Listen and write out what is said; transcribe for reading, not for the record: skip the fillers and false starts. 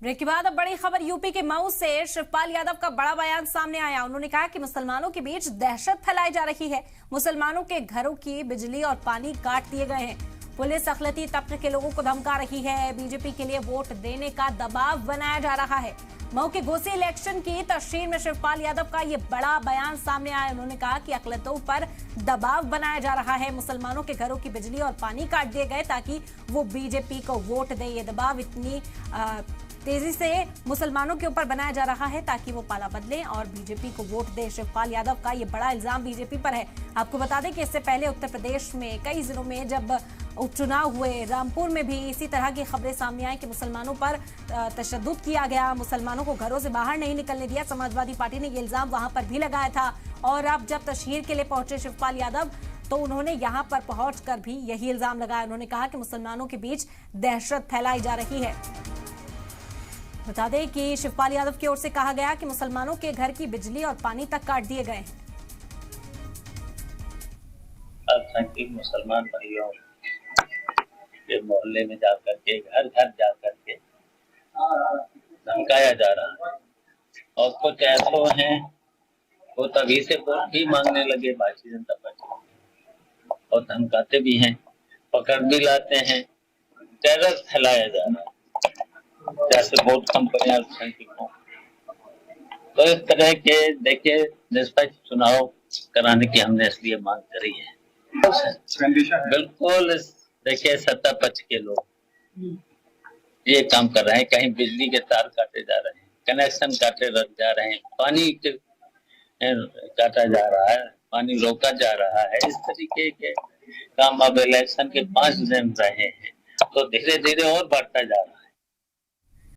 Break के बाद अब बड़ी खबर यूपी के मऊ से शिवपाल यादव का बड़ा बयान सामने आया। उन्होंने कहा कि मुसलमानों के बीच दहशत फैलाई जा रही है। मुसलमानों के घरों की बिजली और पानी काट दिए गए हैं। पुलिस अखिलती तबके के लोगों को धमका रही है। बीजेपी के लिए वोट देने का दबाव बनाया जा रहा है। मऊ के घोसी इलेक्शन की तशहीर में शिवपाल यादव का ये बड़ा बयान सामने आया। उन्होंने कहा कि अखिलतों पर दबाव बनाया जा रहा है। मुसलमानों के घरों की बिजली और पानी काट दिए गए ताकि वो बीजेपी को वोट दे। ये दबाव इतनी तेजी से मुसलमानों के ऊपर बनाया जा रहा है ताकि वो पाला बदलें और बीजेपी को वोट दे। शिवपाल यादव का ये बड़ा इल्जाम बीजेपी पर है। आपको बता दें कि इससे पहले उत्तर प्रदेश में कई जिलों में जब उपचुनाव हुए, रामपुर में भी इसी तरह की खबरें सामने आई कि मुसलमानों पर तशद्दुद किया गया, मुसलमानों को घरों से बाहर नहीं निकलने दिया। समाजवादी पार्टी ने ये इल्जाम वहां पर भी लगाया था। और अब जब तशहीर के लिए पहुंचे शिवपाल यादव तो उन्होंने यहां पर पहुंचकर भी यही इल्जाम लगाया। उन्होंने कहा कि मुसलमानों के बीच दहशत फैलाई जा रही है। बता दें कि शिवपाल यादव की ओर से कहा गया कि मुसलमानों के घर की बिजली और पानी तक काट दिए गए हैं। अल्पसंख्यक मुसलमान भाइयों के मोहल्ले में जाकर के, घर घर जाकर के धमकाया जा रहा है। और कुछ ऐसे हैं वो तभी से वोट भी मांगने लगे भारतीय जनता पार्टी और धमकाते भी हैं, पकड़ भी लाते हैं। टेरर फैलाया जा रहा है जैसे वोट कंपनियां अल्पसंख्यकों। तो इस तरह के देखिए निष्पक्ष चुनाव कराने की हमने इसलिए मांग करी है। बिल्कुल देखिए सत्ता पक्ष के लोग ये काम कर रहे हैं। कहीं बिजली के तार काटे जा रहे हैं, कनेक्शन काटे जा रहे हैं, पानी काटा जा रहा है, पानी रोका जा रहा है। इस तरीके के काम अब इलेक्शन के 5 दिन रहे हैं तो धीरे धीरे और बढ़ता जा रहा है।